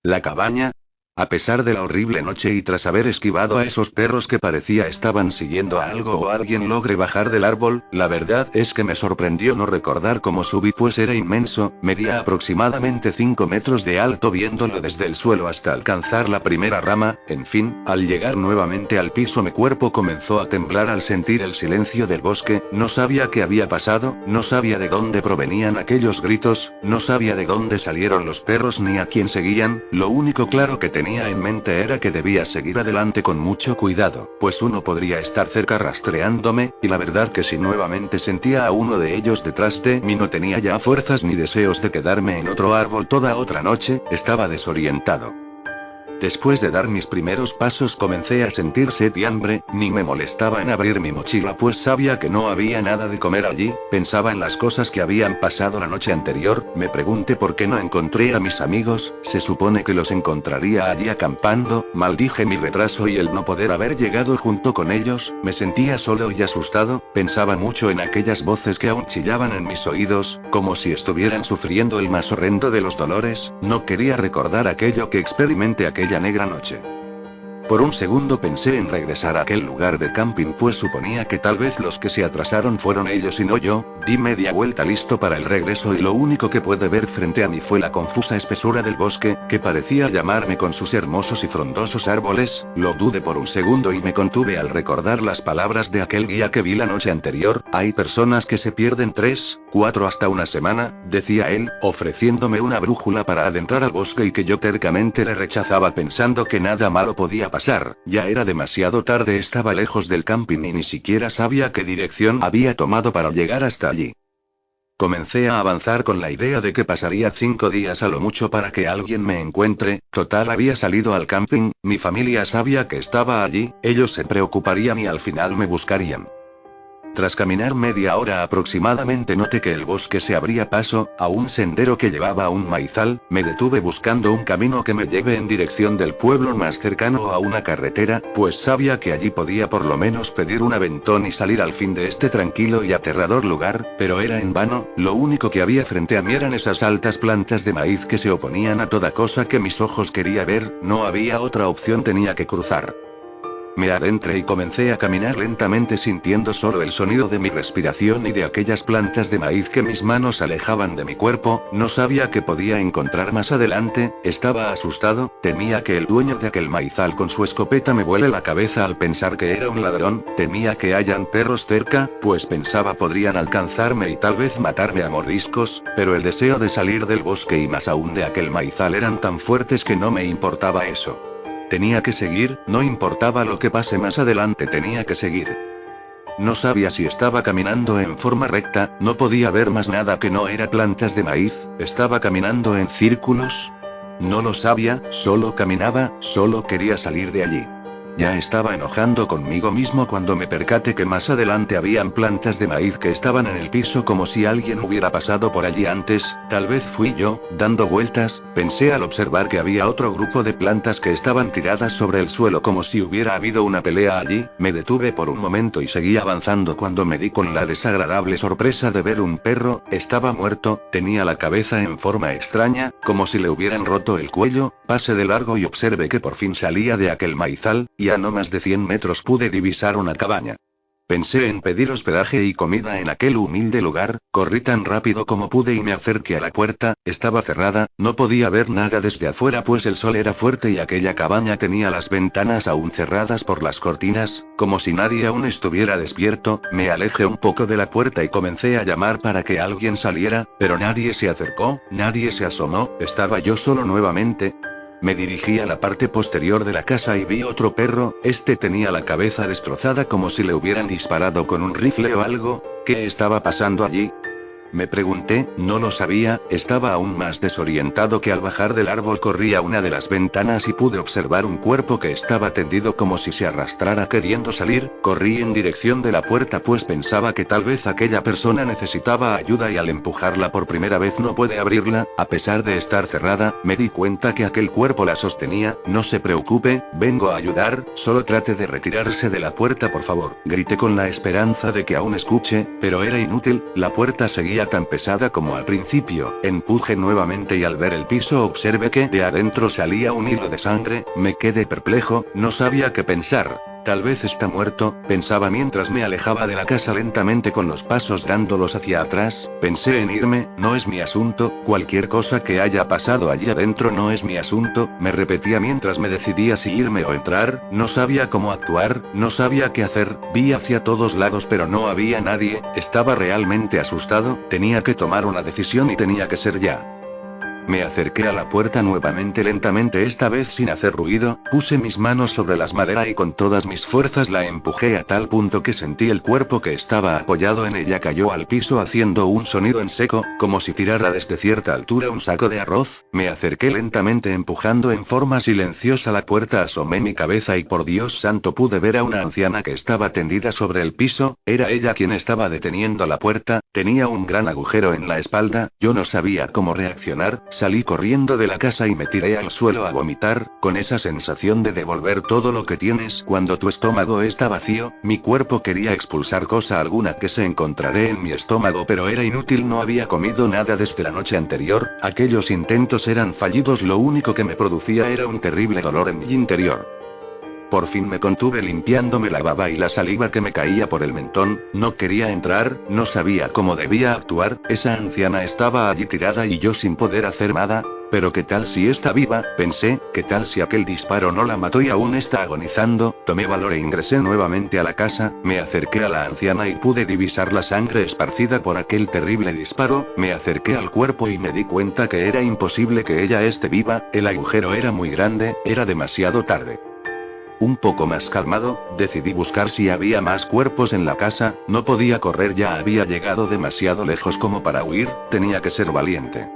¿La cabaña? A pesar de la horrible noche y tras haber esquivado a esos perros que parecía estaban siguiendo a algo o alguien logré bajar del árbol, la verdad es que me sorprendió no recordar cómo subí pues era inmenso, medía aproximadamente 5 metros de alto viéndolo desde el suelo hasta alcanzar la primera rama, en fin, al llegar nuevamente al piso mi cuerpo comenzó a temblar al sentir el silencio del bosque, no sabía qué había pasado, no sabía de dónde provenían aquellos gritos, no sabía de dónde salieron los perros ni a quién seguían, lo único claro que tenía en mente era que debía seguir adelante con mucho cuidado, pues uno podría estar cerca rastreándome, y la verdad que si nuevamente sentía a uno de ellos detrás de mí no tenía ya fuerzas ni deseos de quedarme en otro árbol toda otra noche, estaba desorientado. Después de dar mis primeros pasos comencé a sentir sed y hambre, ni me molestaba en abrir mi mochila pues sabía que no había nada de comer allí, pensaba en las cosas que habían pasado la noche anterior, me pregunté por qué no encontré a mis amigos, se supone que los encontraría allí acampando, maldije mi retraso y el no poder haber llegado junto con ellos, me sentía solo y asustado, pensaba mucho en aquellas voces que aún chillaban en mis oídos, como si estuvieran sufriendo el más horrendo de los dolores, no quería recordar aquello que experimenté aquella negra noche. Por un segundo pensé en regresar a aquel lugar de camping pues suponía que tal vez los que se atrasaron fueron ellos y no yo, di media vuelta listo para el regreso y lo único que pude ver frente a mí fue la confusa espesura del bosque, que parecía llamarme con sus hermosos y frondosos árboles, lo dudé por un segundo y me contuve al recordar las palabras de aquel guía que vi la noche anterior, hay personas que se pierden 3, 4 hasta una semana, decía él, ofreciéndome una brújula para adentrar al bosque y que yo tercamente le rechazaba pensando que nada malo podía pasar, ya era demasiado tarde estaba lejos del camping y ni siquiera sabía qué dirección había tomado para llegar hasta allí. Comencé a avanzar con la idea de que pasaría 5 días a lo mucho para que alguien me encuentre, total había salido al camping, mi familia sabía que estaba allí, ellos se preocuparían y al final me buscarían. Tras caminar media hora aproximadamente noté que el bosque se abría paso, a un sendero que llevaba a un maizal, me detuve buscando un camino que me lleve en dirección del pueblo más cercano o a una carretera, pues sabía que allí podía por lo menos pedir un aventón y salir al fin de este tranquilo y aterrador lugar, pero era en vano, lo único que había frente a mí eran esas altas plantas de maíz que se oponían a toda cosa que mis ojos quería ver, no había otra opción tenía que cruzar. Me adentré y comencé a caminar lentamente sintiendo solo el sonido de mi respiración y de aquellas plantas de maíz que mis manos alejaban de mi cuerpo, no sabía qué podía encontrar más adelante, estaba asustado, temía que el dueño de aquel maizal con su escopeta me vuele la cabeza al pensar que era un ladrón, temía que hayan perros cerca, pues pensaba podrían alcanzarme y tal vez matarme a mordiscos, pero el deseo de salir del bosque y más aún de aquel maizal eran tan fuertes que no me importaba eso. Tenía que seguir, no importaba lo que pase más adelante tenía que seguir. No sabía si estaba caminando en forma recta, no podía ver más nada que no era plantas de maíz, estaba caminando en círculos. No lo sabía, solo caminaba, solo quería salir de allí. Ya estaba enojando conmigo mismo cuando me percaté que más adelante habían plantas de maíz que estaban en el piso como si alguien hubiera pasado por allí antes, tal vez fui yo, dando vueltas, pensé al observar que había otro grupo de plantas que estaban tiradas sobre el suelo como si hubiera habido una pelea allí, me detuve por un momento y seguí avanzando cuando me di con la desagradable sorpresa de ver un perro, estaba muerto, tenía la cabeza en forma extraña, como si le hubieran roto el cuello, pasé de largo y observé que por fin salía de aquel maizal, y a no más de 100 metros pude divisar una cabaña. Pensé en pedir hospedaje y comida en aquel humilde lugar, corrí tan rápido como pude y me acerqué a la puerta, estaba cerrada, no podía ver nada desde afuera pues el sol era fuerte y aquella cabaña tenía las ventanas aún cerradas por las cortinas, como si nadie aún estuviera despierto, me alejé un poco de la puerta y comencé a llamar para que alguien saliera, pero nadie se acercó, nadie se asomó, estaba yo solo nuevamente. Me dirigí a la parte posterior de la casa y vi otro perro, este tenía la cabeza destrozada como si le hubieran disparado con un rifle o algo, ¿qué estaba pasando allí? Me pregunté, no lo sabía, estaba aún más desorientado que al bajar del árbol corrí a una de las ventanas y pude observar un cuerpo que estaba tendido como si se arrastrara queriendo salir, corrí en dirección de la puerta pues pensaba que tal vez aquella persona necesitaba ayuda y al empujarla por primera vez no pude abrirla, a pesar de estar cerrada, me di cuenta que aquel cuerpo la sostenía, no se preocupe, vengo a ayudar, solo trate de retirarse de la puerta por favor, grité con la esperanza de que aún escuche, pero era inútil, la puerta seguía seguía tan pesada como al principio. Empujé nuevamente y al ver el piso observé que de adentro salía un hilo de sangre. Me quedé perplejo, no sabía qué pensar. Tal vez está muerto, pensaba mientras me alejaba de la casa lentamente con los pasos dándolos hacia atrás. Pensé en irme, no es mi asunto, cualquier cosa que haya pasado allí adentro no es mi asunto, me repetía mientras me decidía si irme o entrar. No sabía cómo actuar, no sabía qué hacer, vi hacia todos lados pero no había nadie, estaba realmente asustado, tenía que tomar una decisión y tenía que ser ya. Me acerqué a la puerta nuevamente lentamente, esta vez sin hacer ruido, puse mis manos sobre las maderas y con todas mis fuerzas la empujé a tal punto que sentí el cuerpo que estaba apoyado en ella cayó al piso haciendo un sonido en seco, como si tirara desde cierta altura un saco de arroz. Me acerqué lentamente empujando en forma silenciosa la puerta, asomé mi cabeza y por Dios santo pude ver a una anciana que estaba tendida sobre el piso. Era ella quien estaba deteniendo la puerta, tenía un gran agujero en la espalda, yo no sabía cómo reaccionar. Salí corriendo de la casa y me tiré al suelo a vomitar, con esa sensación de devolver todo lo que tienes cuando tu estómago está vacío. Mi cuerpo quería expulsar cosa alguna que se encontrara en mi estómago pero era inútil, no había comido nada desde la noche anterior, aquellos intentos eran fallidos, lo único que me producía era un terrible dolor en mi interior. Por fin me contuve limpiándome la baba y la saliva que me caía por el mentón, no quería entrar, no sabía cómo debía actuar, esa anciana estaba allí tirada y yo sin poder hacer nada, pero ¿qué tal si está viva? Pensé, ¿qué tal si aquel disparo no la mató y aún está agonizando? Tomé valor e ingresé nuevamente a la casa, me acerqué a la anciana y pude divisar la sangre esparcida por aquel terrible disparo, me acerqué al cuerpo y me di cuenta que era imposible que ella esté viva, el agujero era muy grande, era demasiado tarde. Un poco más calmado, decidí buscar si había más cuerpos en la casa, no podía correr, ya había llegado demasiado lejos como para huir, tenía que ser valiente.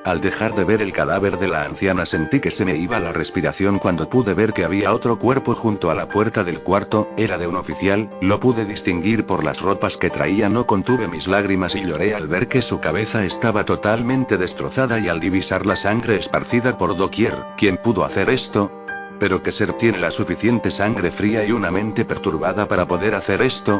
Al dejar de ver el cadáver de la anciana sentí que se me iba la respiración cuando pude ver que había otro cuerpo junto a la puerta del cuarto, era de un oficial, lo pude distinguir por las ropas que traía, no contuve mis lágrimas y lloré al ver que su cabeza estaba totalmente destrozada y al divisar la sangre esparcida por doquier. ¿Quién pudo hacer esto? ¿Pero qué ser tiene la suficiente sangre fría y una mente perturbada para poder hacer esto?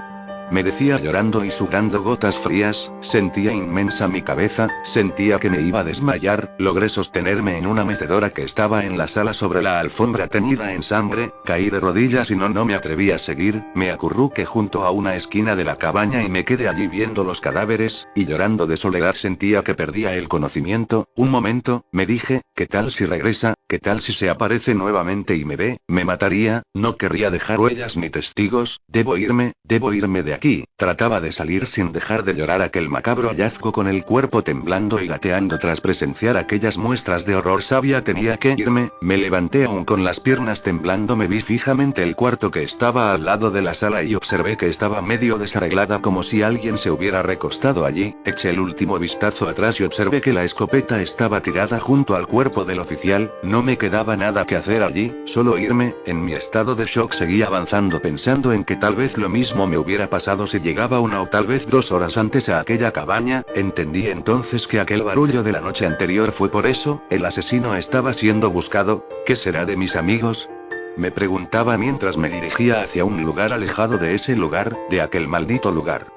Me decía llorando y sudando gotas frías, sentía inmensa mi cabeza, sentía que me iba a desmayar, logré sostenerme en una mecedora que estaba en la sala sobre la alfombra teñida en sangre, caí de rodillas y no me atreví a seguir, me acurruqué junto a una esquina de la cabaña y me quedé allí viendo los cadáveres, y llorando de soledad sentía que perdía el conocimiento. Un momento, me dije, ¿qué tal si regresa? ¿Qué tal si se aparece nuevamente y me ve? Me mataría, no querría dejar huellas ni testigos, debo irme de aquí. Trataba de salir sin dejar de llorar aquel macabro hallazgo con el cuerpo temblando y gateando tras presenciar aquellas muestras de horror. Sabía tenía que irme, me levanté aún con las piernas temblando, me vi fijamente el cuarto que estaba al lado de la sala y observé que estaba medio desarreglada como si alguien se hubiera recostado allí, eché el último vistazo atrás y observé que la escopeta estaba tirada junto al cuerpo del oficial, no me quedaba nada que hacer allí, solo irme. En mi estado de shock seguí avanzando pensando en que tal vez lo mismo me hubiera pasado si llegaba 1 o tal vez 2 horas antes a aquella cabaña. Entendí entonces que aquel barullo de la noche anterior fue por eso, el asesino estaba siendo buscado. ¿Qué será de mis amigos? Me preguntaba mientras me dirigía hacia un lugar alejado de ese lugar, de aquel maldito lugar.